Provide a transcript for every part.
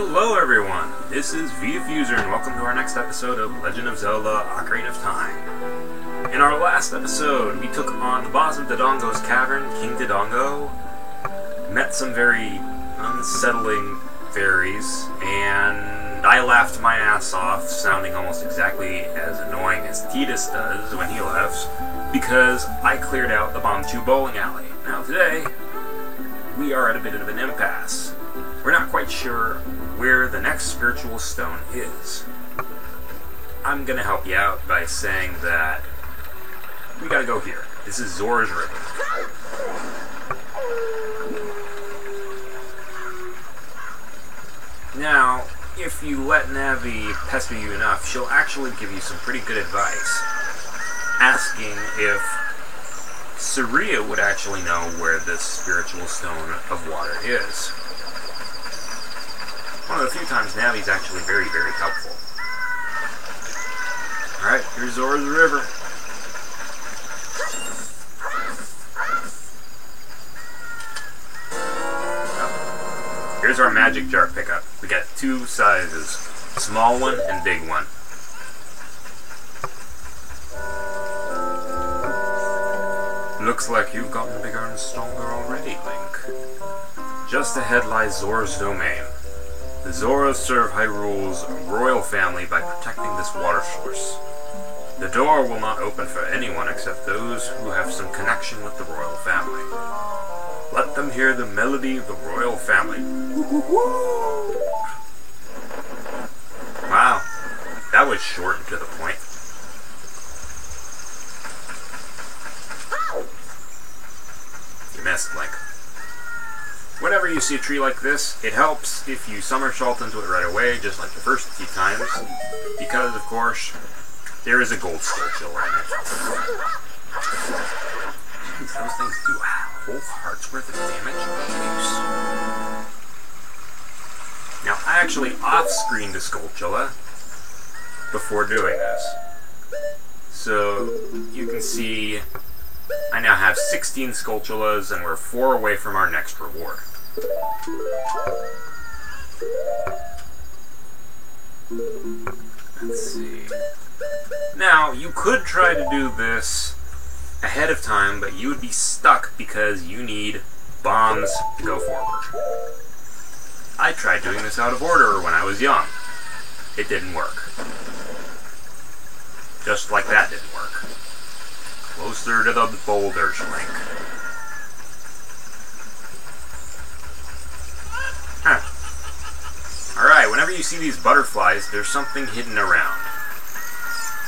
Hello everyone, this is VDiffuser and welcome to our next episode of Legend of Zelda Ocarina of Time. In our last episode, we took on the boss of Dodongo's Cavern, King Dodongo, met some very unsettling fairies, and I laughed my ass off, sounding almost exactly as annoying as Tidus does when he laughs, because I cleared out the Bombchu bowling alley. Now today, we are at a bit of an impasse. We're not quite sure where the next spiritual stone is. I'm gonna help you out by saying that we gotta go here. This is Zora's River. Now, if you let Navi pester you enough, she'll actually give you some pretty good advice, asking if Saria would actually know where this spiritual stone of water is. One of the few times Navi's actually very, very helpful. Alright, here's Zora's River. Oh. Here's our magic jar pickup. We got two sizes, small one and big one. Looks like you've gotten bigger and stronger already, Link. Just ahead lies Zora's domain. The Zoras serve Hyrule's royal family by protecting this water source. The door will not open for anyone except those who have some connection with the royal family. Let them hear the melody of the royal family. Wow, that was short and to the point. You missed, Link. Whenever you see a tree like this, it helps if you somersault into it right away, just like the first few times, because, of course, there is a gold Skulltula in it. Jeez, those things do a whole heart's worth of damage. Jeez. Now, I actually off-screened a Skulltula before doing this. So, you can see I now have 16 Skulltulas, and we're 4 away from our next reward. Let's see. Now, you could try to do this ahead of time, but you would be stuck because you need bombs to go forward. I tried doing this out of order when I was young. It didn't work. Just like that didn't work. Closer to the boulders, Link. Huh. Alright, whenever you see these butterflies, there's something hidden around.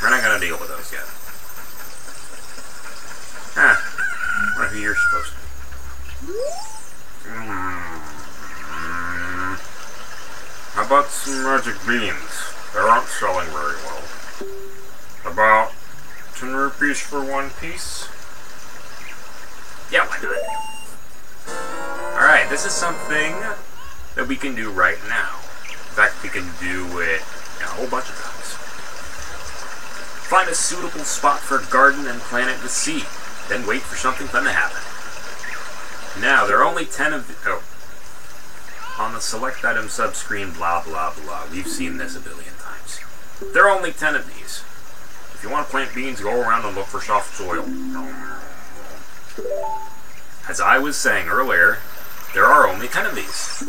We're not gonna deal with those yet. Huh. I wonder who you're supposed to be. How about some magic beans? They aren't selling very well. About 10 rupees for one piece? Yeah, why not? Alright, this is something that we can do right now. In fact, we can do it a whole bunch of times. Find a suitable spot for a garden and plant it with seed. Then wait for something fun to happen. Now, there are only 10 of the... Oh. On the select item subscreen, blah blah blah. We've seen this a billion times. There are only 10 of these. If you want to plant beans, go around and look for soft soil. As I was saying earlier, there are only 10 of these.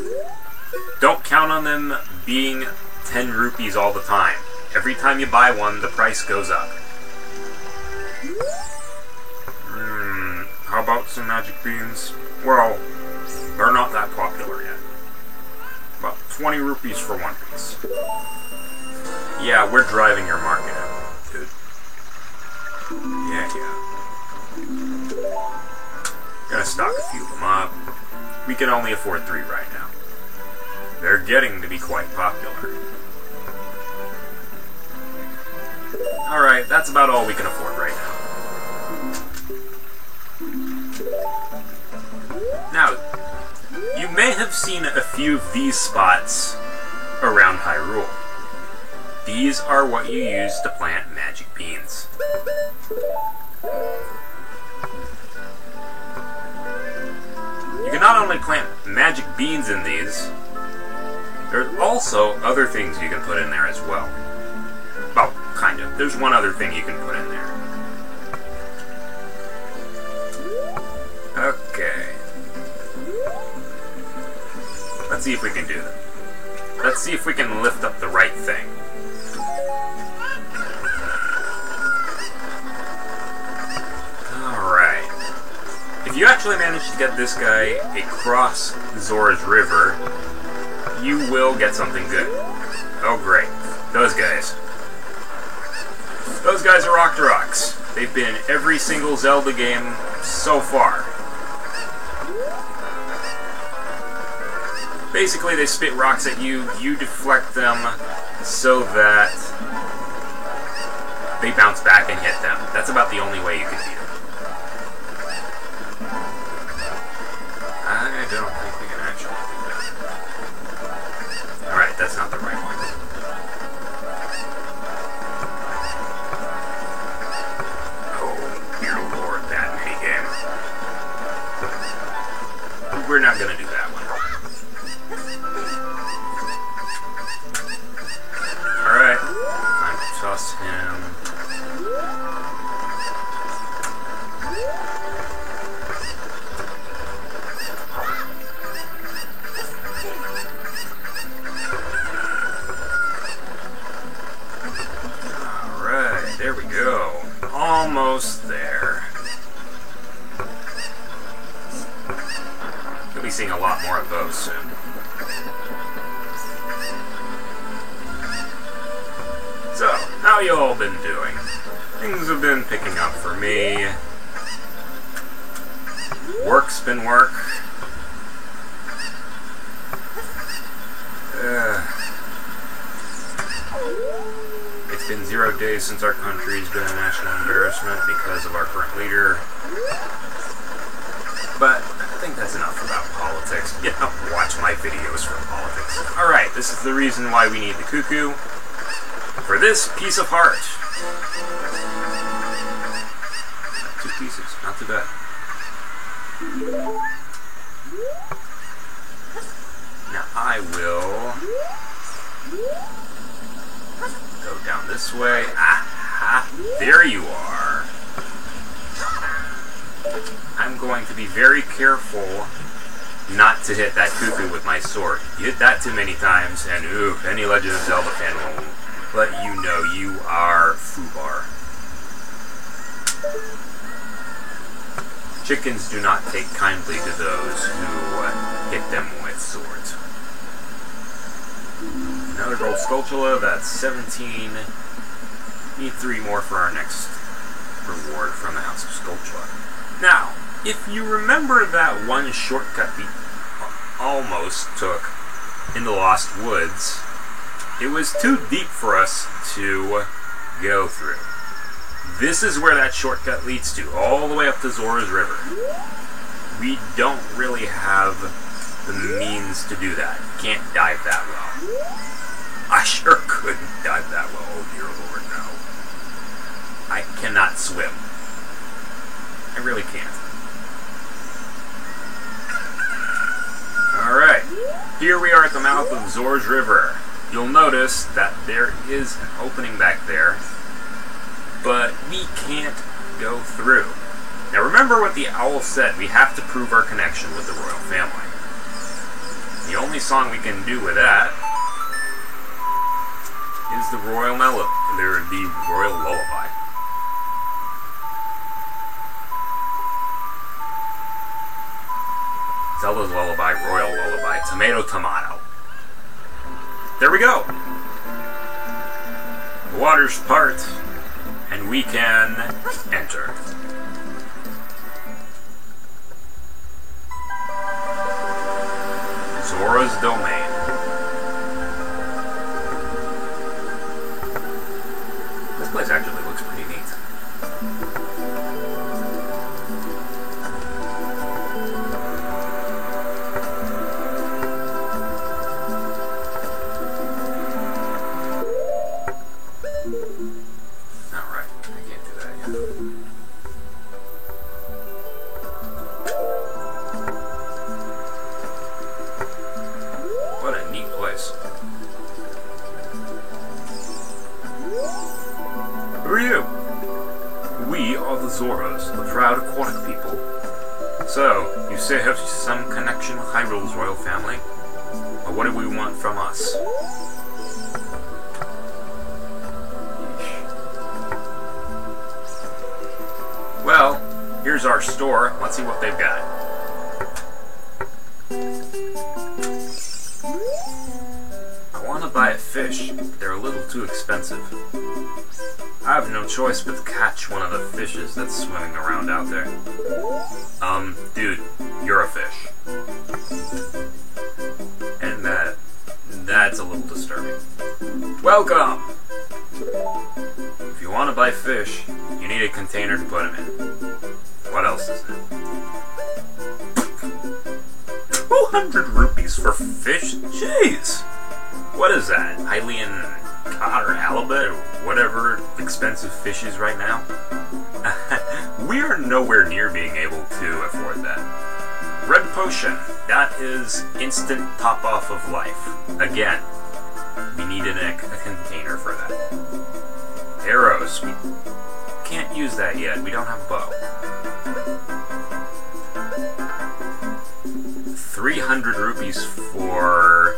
Don't count on them being 10 rupees all the time. Every time you buy one, the price goes up. How about some magic beans? Well, they're not that popular yet. About 20 rupees for one piece. Yeah, we're driving your market out, dude. Yeah. Gonna stock a few of them up. We can only afford 3 right now. They're getting to be quite popular. Alright, that's about all we can afford right now. Now, you may have seen a few of these spots around Hyrule. These are what you use to plant magic beans. You can not only plant magic beans in these, There's also other things you can put in there as well. Well, kind of. There's one other thing you can put in there. Okay. Let's see if we can do that. Let's see if we can lift up the right thing. Alright. If you actually manage to get this guy across Zora's River, you will get something good. Oh great. Those guys. Those guys are Octoroks. They've been in every single Zelda game so far. Basically, they spit rocks at you, you deflect them so that they bounce back and hit them. That's about the only way you can beat them. I don't think we can actually do that. Alright, that's not the right one. Oh, dear lord, that minigame. We're not gonna do that one. Alright, time to toss him. Alright, there we go. Almost there. You'll be seeing a lot more of those soon. So, how you all been doing? Things have been picking up for me. Work's been work. It's been 0 days since our country's been a national embarrassment because of our current leader. But I think that's enough about politics. You know, watch my videos for politics. Alright, this is the reason why we need the cuckoo. For this piece of heart. 2 pieces, not too bad. Now I will go down this way. Ah, there you are. I'm going to be very careful not to hit that cuckoo with my sword. You hit that too many times, and ooh, any Legend of Zelda fan will let you know you are foobar. Chickens do not take kindly to those who hit them with swords. Another gold Skulltula, that's 17. Need 3 more for our next reward from the House of Skulltula. Now, if you remember that one shortcut we almost took in the Lost Woods, it was too deep for us to go through. This is where that shortcut leads to, all the way up to Zora's River. We don't really have the means to do that. Can't dive that well. I sure couldn't dive that well, oh dear lord, no. I cannot swim. I really can't. Alright, here we are at the mouth of Zora's River. You'll notice that there is an opening back there, but we can't go through. Now remember what the owl said, we have to prove our connection with the royal family. The only song we can do with that is the royal melody, the royal lullaby. Zelda's lullaby, royal lullaby, tomato tomato. There we go! The waters part, and we can enter. Zora's domain. This place actually looks pretty neat. Zoras, the proud aquatic people. So, you say you have some connection with Hyrule's royal family? Or what do we want from us? Well, here's our store. Let's see what they've got. I want to buy a fish, but they're a little too expensive. I have no choice but to catch one of the fishes that's swimming around out there. Dude, you're a fish. And that's a little disturbing. Welcome! If you want to buy fish, you need a container to put them in. What else is it? 200 rupees for fish? Jeez! What is that? Hylian cod or halibut or whatever expensive fish is right now? We are nowhere near being able to afford that. Red potion. That is instant top off of life. Again, we need a container for that. Arrows. We can't use that yet. We don't have a bow. 300 rupees for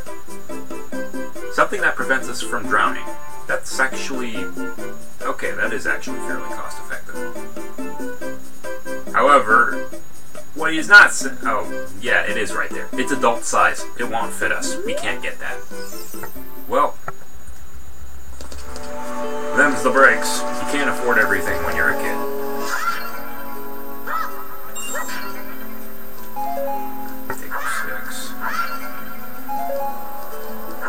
something that prevents us from drowning. That's actually... okay, that is actually fairly cost effective. However, what he's not... oh, yeah, it is right there. It's adult size. It won't fit us. We can't get that. Well, them's the breaks. You can't afford everything when you're a kid. Take 6. I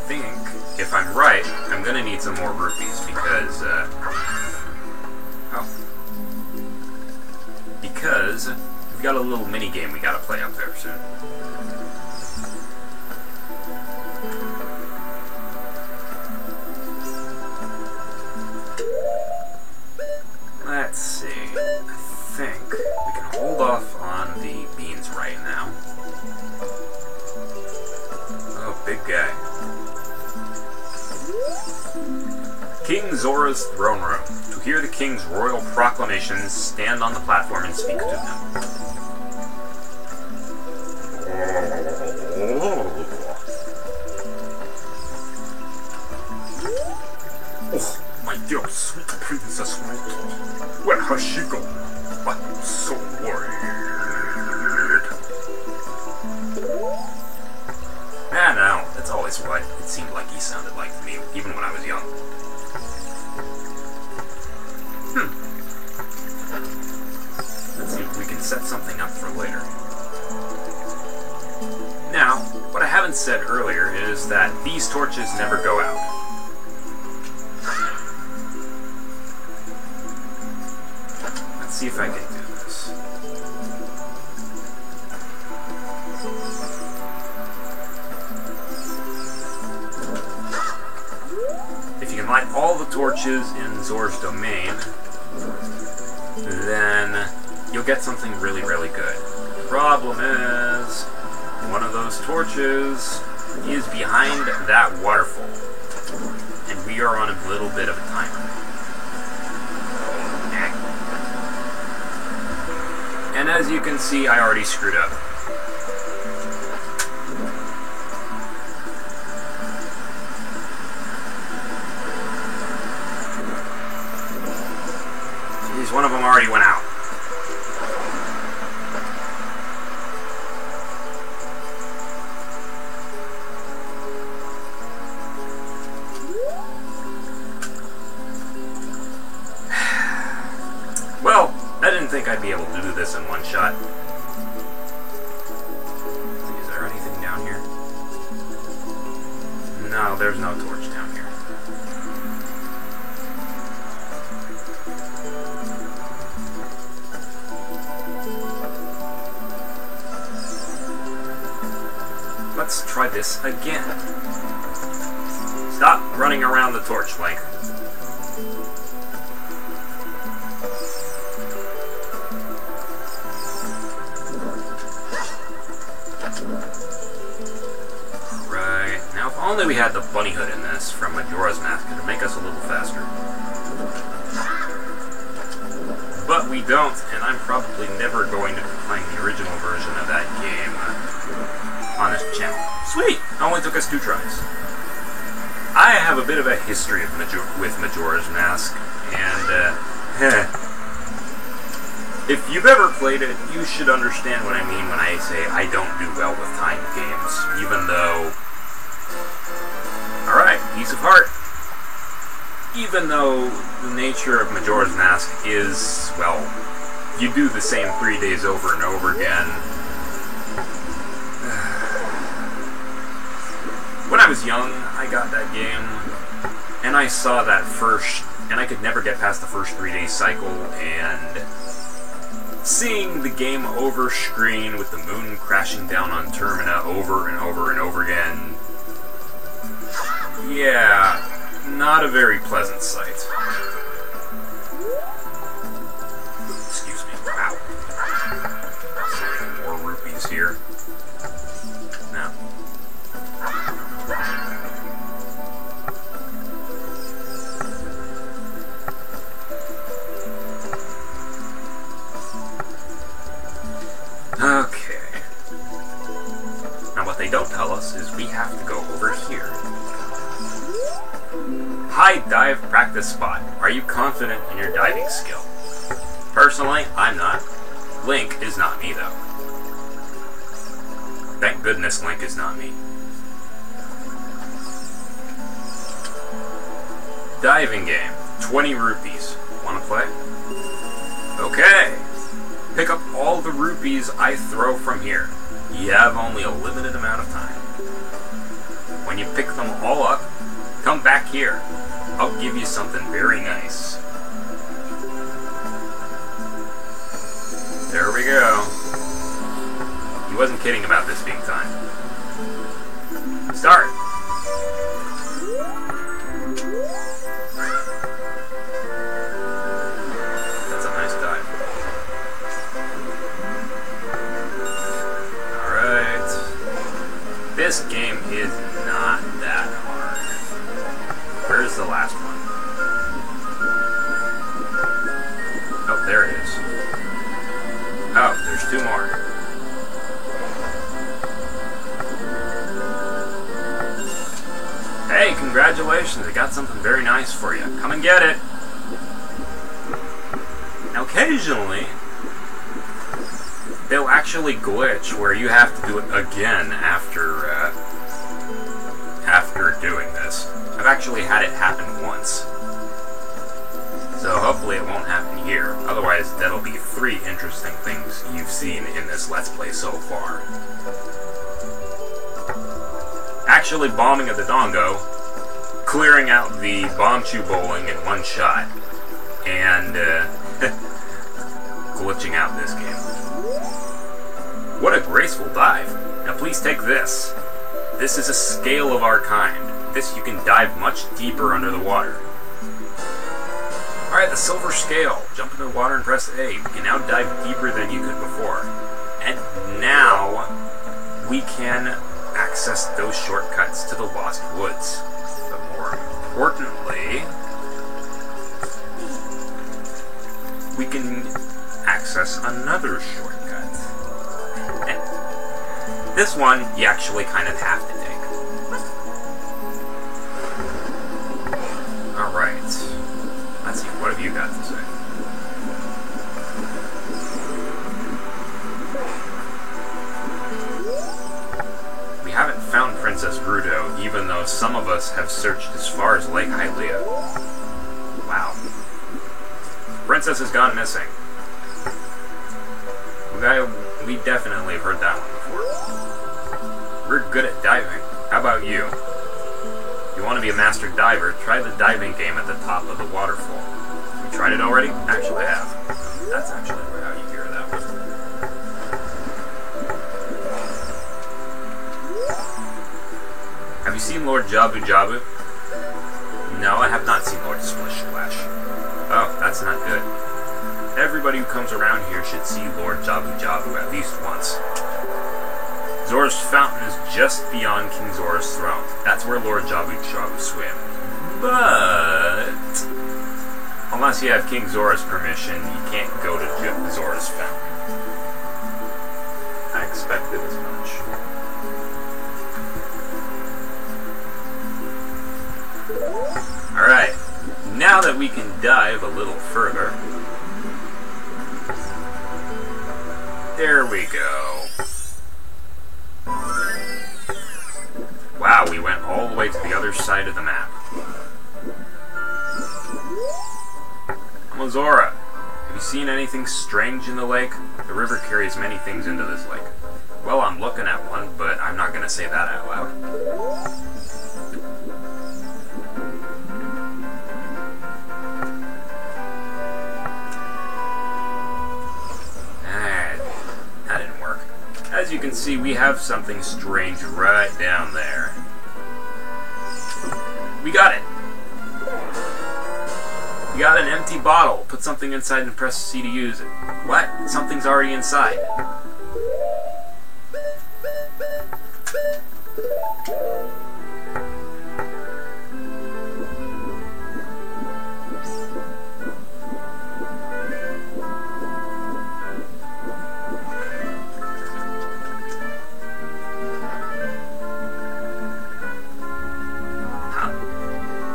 think, if I'm right, I'm gonna need some more rupees because, because we've got a little mini game we gotta play up there soon. Let's see. I think we can hold off on the beans right now. Oh, big guy. King Zora's throne room. To hear the king's royal proclamations, stand on the platform and speak to them. Oh, my dear sweet Princess Ruto. Where has she gone? I'm so worried. Ah, no, that's always what it seemed like he sounded like to me, even when I was young. Let's see if we can set something up for later. Now, what I haven't said earlier is that these torches never go out. Let's see if I can do this. If you can light all the torches in Zora's domain, then you'll get something really, really good. The problem is, one of those torches is behind that waterfall, and we are on a little bit of a timer. And as you can see, I already screwed up. Jeez, one of them already went out. Well, I didn't think I'd be able to do this in one shot. Is there anything down here? No, there's no torch down here. Let's try this again. Stop running around the torch, Link. Right. Now, if only we had the bunny hood in this from Majora's Mask, it would make us a little faster. But we don't, and I'm probably never going to be playing the original version of that game on this channel. Sweet! It only took us 2 tries. I have a bit of a history with Majora's Mask, and if you've ever played it, you should understand what I mean when I say I don't do well with timed games, even though... Alright, piece of heart. Even though the nature of Majora's Mask is, well, you do the same 3 days over and over again. When I was young, I got that game, and I saw that first, and I could never get past the first 3-day cycle, and seeing the game over screen with the moon crashing down on Termina over and over and over again, yeah, not a very pleasant sight. Excuse me. Wow. More rupees here. Now. Okay. Now what they don't tell us is we have to go over here. High dive practice spot. Are you confident in your diving skill? Personally, I'm not. Link is not me, though. Thank goodness Link is not me. Diving game. 20 rupees. Wanna play? Okay. Pick up all the rupees I throw from here. You have only a limited amount of time. When you pick them all up, come back here. I'll give you something very nice. There we go. He wasn't kidding about this being time. Start. That's a nice dive. Alright. This game is not that hard. Where's the last one? Oh, there it is. Oh, there's 2 more. Hey, congratulations, I got something very nice for you. Come and get it. Now, occasionally, they'll actually glitch where you have to do it again after doing this. I've actually had it happen once. So hopefully it won't happen here. Otherwise, that'll be 3 interesting things you've seen in this Let's Play so far. Actually bombing a Dodongo, clearing out the Bombchu bowling in 1 shot, and glitching out this game. What a graceful dive. Now please take this. This is a scale of our kind. This you can dive much deeper under the water. Alright, the silver scale. Jump into the water and press A. You can now dive deeper than you could before. And now we can access those shortcuts to the Lost Woods. But more importantly, we can access another shortcut. This one you actually kind of have to take. Alright. Let's see, what have you got to say? We haven't found Princess Grudo, even though some of us have searched as far as Lake Hylia. Wow. Princess has gone missing. We definitely have heard that one before. We're good at diving. How about you? If you want to be a master diver, try the diving game at the top of the waterfall. You tried it already? Actually, I have. That's actually how you hear that one. Have you seen Lord Jabu Jabu? No, I have not seen Lord Splish Splash. Oh, that's not good. Everybody who comes around here should see Lord Jabu Jabu at least once. Zora's Fountain is just beyond King Zora's throne. That's where Lord Jabu Jabu swam. But Unless you have King Zora's permission, you can't go to Zora's Fountain. I expected as much. Alright, now that we can dive a little further, there we go. Wow, we went all the way to the other side of the map. Zora, have you seen anything strange in the lake? The river carries many things into this lake. Well, I'm looking at one, but I'm not going to say that out loud. That didn't work. As you can see, we have something strange right down there. We got it! You got an empty bottle. Put something inside and press C to use it. What? Something's already inside.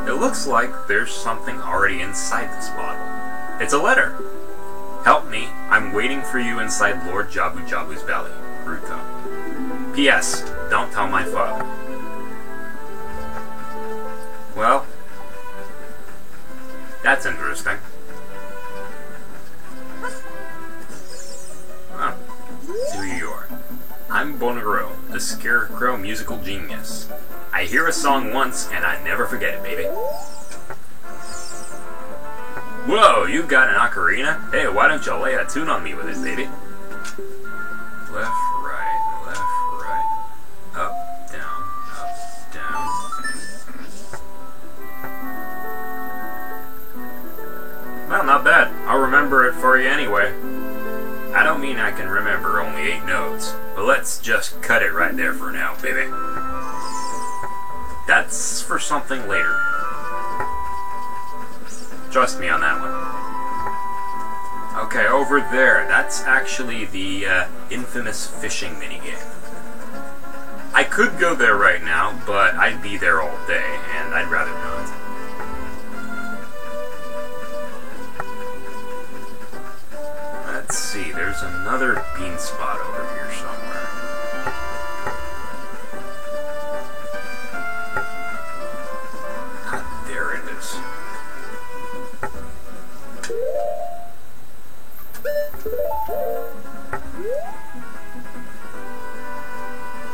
It looks like there's something already inside this bottle. It's a letter. Help me. I'm waiting for you inside Lord Jabu Jabu's belly. Ruto. P.S. Don't tell my father. Well, that's interesting. Huh. Who you are. I'm Bonaro, the Scarecrow musical genius. I hear a song once, and I never forget it, baby. Whoa, you got an ocarina? Hey, why don't you lay a tune on me with it, baby? Left, right, up, down, Well, not bad. I'll remember it for you anyway. I don't mean I can remember only 8 notes, but let's just cut it right there for now, baby. That's for something later. Trust me on that one. Okay, over there, that's actually the infamous fishing minigame. I could go there right now, but I'd be there all day, and I'd rather not. Let's see, there's another bean spot over here somewhere.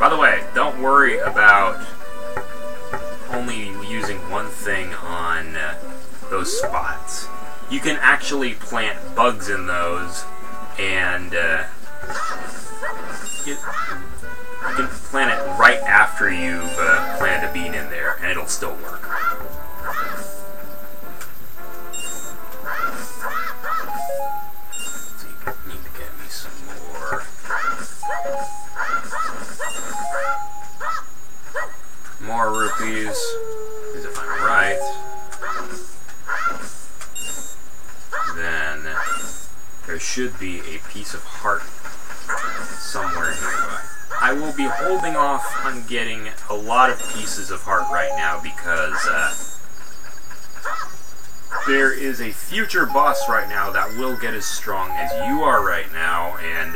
By the way, don't worry about only using one thing on those spots. You can actually plant bugs in those, and you can plant it right after you've planted a bean in there, and it'll still work. More rupees, because if I'm right, then there should be a piece of heart somewhere nearby. I will be holding off on getting a lot of pieces of heart right now because there is a future boss right now that will get as strong as you are right now, and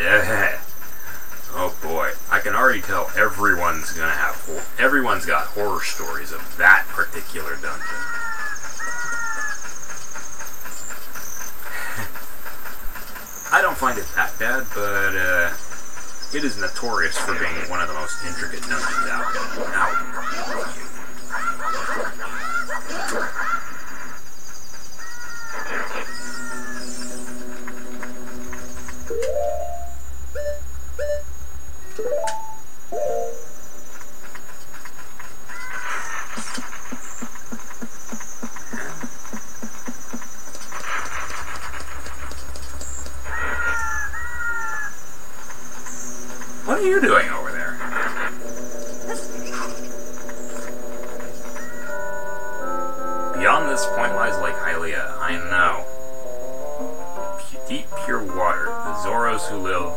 oh boy, I can already tell everyone's got horror stories of that particular dungeon. I don't find it that bad, but it is notorious for being one of the most intricate dungeons out there. Now, what are you doing over there? this point lies Lake Hylia. I know. Deep, pure water. The Zoros who live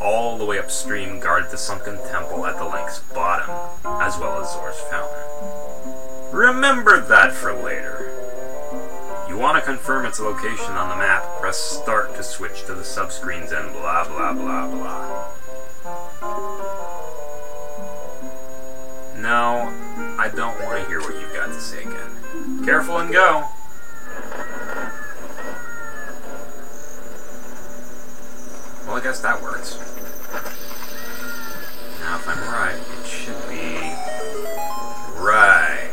all the way upstream guard the sunken temple at the lake's bottom, as well as Zor's fountain. Remember that for later. You want to confirm its location on the map, press start to switch to the subscreens and blah blah blah blah. No, I don't want to hear what you've got to say again. Careful and go! Well, I guess that works. Now, if I'm right, it should be... right.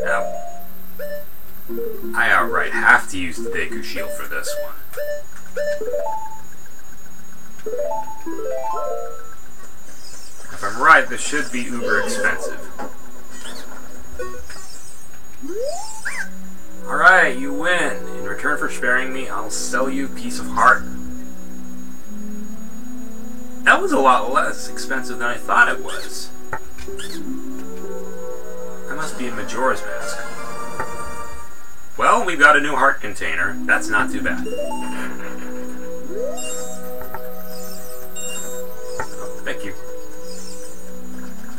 Now, I outright have to use the Deku Shield for this one. If I'm right, this should be uber expensive. Alright, you win. In return for sparing me, I'll sell you a piece of heart. That was a lot less expensive than I thought it was. That must be a Majora's Mask. Well, we've got a new heart container. That's not too bad. Oh, thank you.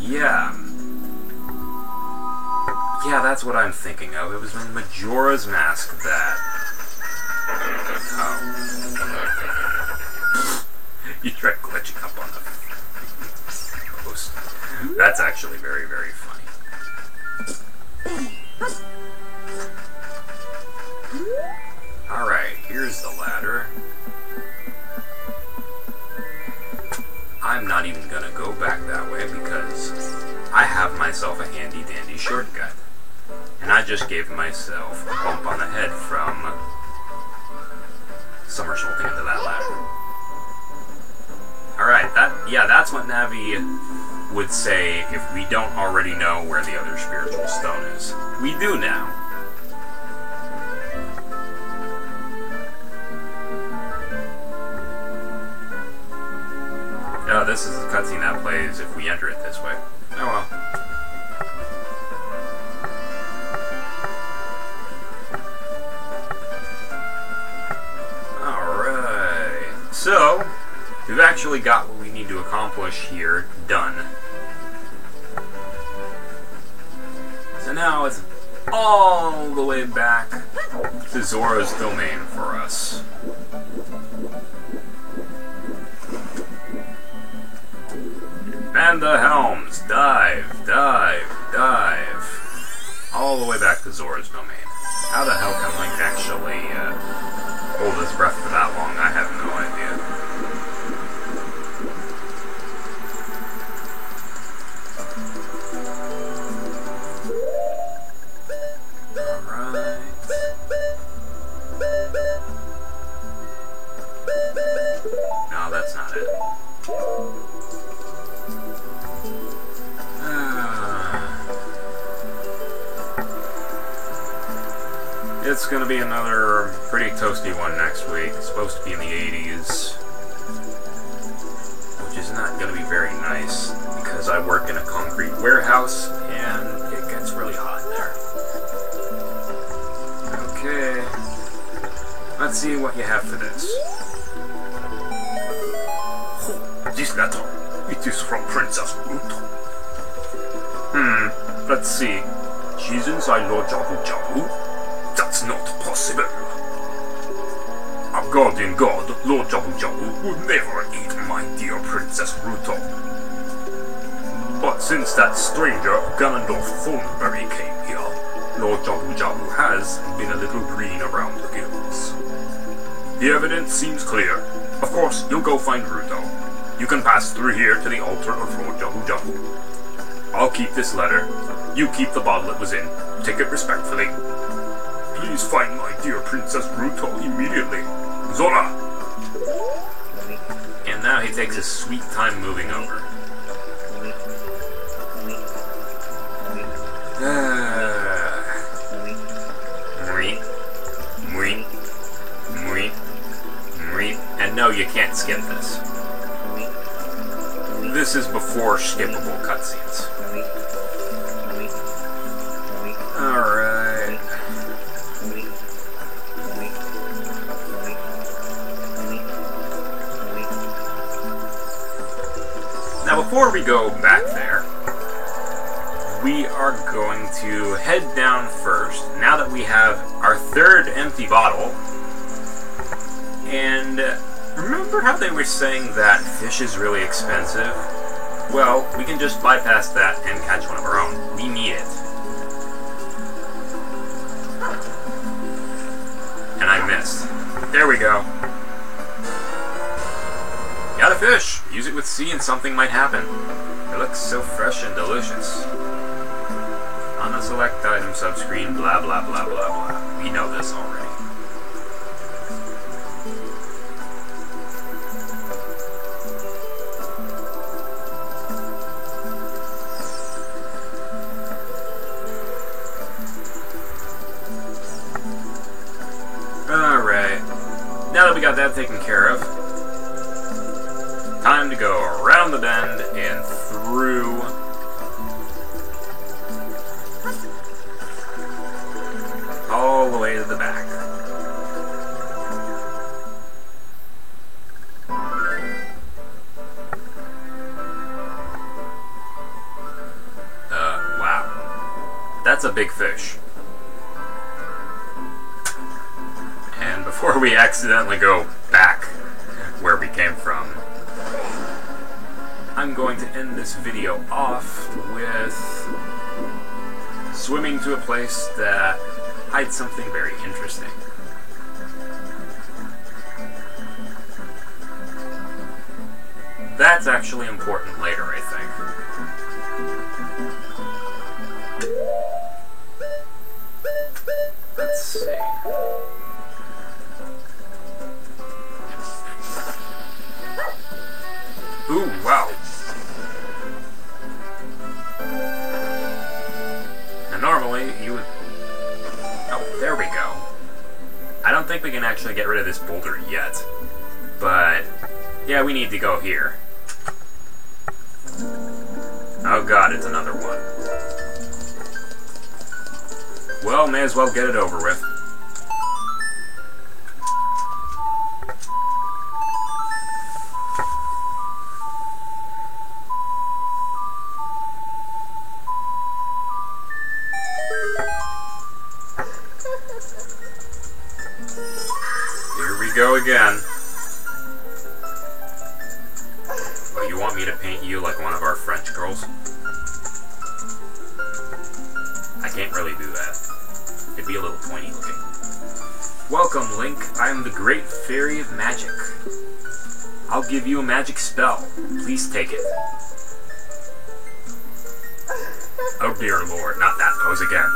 Yeah. Yeah, that's what I'm thinking of. It was in Majora's Mask that... Oh. You tried glitching up on the post. That's actually very, very funny. Alright, here's the ladder. I'm not even gonna go back that way because I have myself a handy-dandy shortcut. And I just gave myself a bump on the head from somersaulting into that ladder. Alright, that's what Navi would say if we don't already know where the other spiritual stone is. We do now. Oh, this is the cutscene that plays if we enter it this way. Oh well. So, we've actually got what we need to accomplish here done. So now it's all the way back to Zora's domain for us. Man the helms! Dive, dive, dive. All the way back to Zora's domain. How the hell can Link actually hold his breath for that long? I have no idea. Alright. No, that's not it. It's gonna be another pretty toasty one next week. It's supposed to be in the 80s, which is not gonna be very nice because I work in a concrete warehouse and it gets really hot there. Okay, let's see what you have for this. Oh, this letter, it is from Princess Ruto. Let's see. She's inside Lord Jabu Jabu? That's not possible. A guardian god, Lord Jabu Jabu, would never eat my dear Princess Ruto. But since that stranger, Ganondorf Thornberry, came here, Lord Jabu Jabu has been a little green around the gills. The evidence seems clear. Of course, you'll go find Ruto. You can pass through here to the altar of Lord Jabu Jabu. I'll keep this letter. You keep the bottle it was in. Take it respectfully. Please find my dear Princess Ruto immediately. Zora! And now he takes his sweet time moving over. And no, you can't skip this. this is before skippable cutscenes. Alright. Now before we go back there, we are going to head down first, now that we have our third empty bottle. And remember how they were saying that fish is really expensive? Well, we can just bypass that and catch one of our own. We need it. And I missed. There we go. Got a fish! Use it with C and something might happen. It looks so fresh and delicious. On the select item subscreen, blah blah blah blah blah. We know this already. Alright. Now that we got that taken care of, time to go around the bend and through all the way to the back. Wow. That's a big fish. And before we accidentally go back where we came from, I'm going to end this video off with swimming to a place that hides something very interesting. That's actually important later, I think. Let's see. Ooh, wow. Now normally you would... Oh, there we go. I don't think we can actually get rid of this boulder yet. But, yeah, we need to go here. Oh god, it's another one. Well, may as well get it over with. Go again. Oh, you want me to paint you like one of our French girls? I can't really do that. It'd be a little pointy looking. Welcome, Link. I am the Great Fairy of Magic. I'll give you a magic spell. Please take it. Oh dear lord, not that pose again.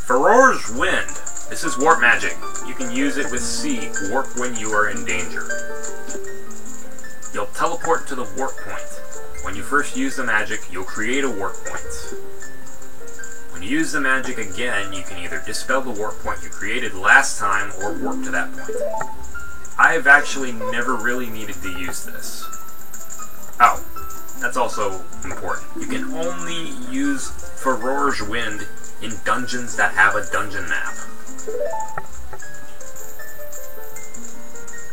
Farore's Wind. This is warp magic. You can use it with C, warp when you are in danger. You'll teleport to the warp point. When you first use the magic, you'll create a warp point. When you use the magic again, you can either dispel the warp point you created last time or warp to that point. I've actually never really needed to use this. Oh, that's also important. You can only use Farore's Wind in dungeons that have a dungeon map.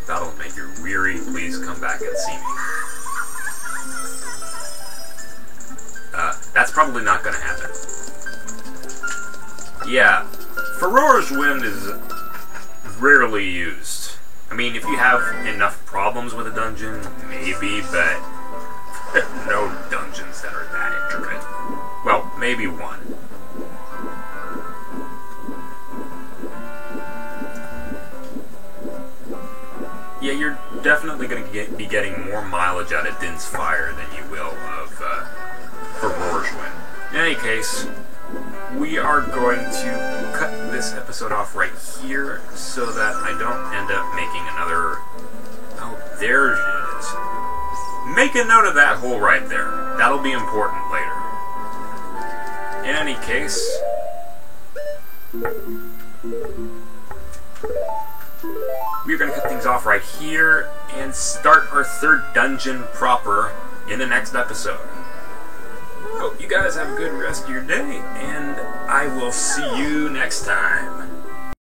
That'll make you weary. Please come back and see me. That's probably not gonna happen. Yeah, Farore's Wind is rarely used. I mean, if you have enough problems with a dungeon, maybe, but no dungeons that are that intricate. Well, maybe one. Yeah, you're definitely going to be getting more mileage out of Din's Fire than you will of Farore's Wind. In any case, we are going to cut this episode off right here so that I don't end up making another... Oh, there it is. Make a note of that hole right there. That'll be important later. In any case, we're going to cut things off right here and start our third dungeon proper in the next episode. Hope you guys have a good rest of your day, and I will see you next time.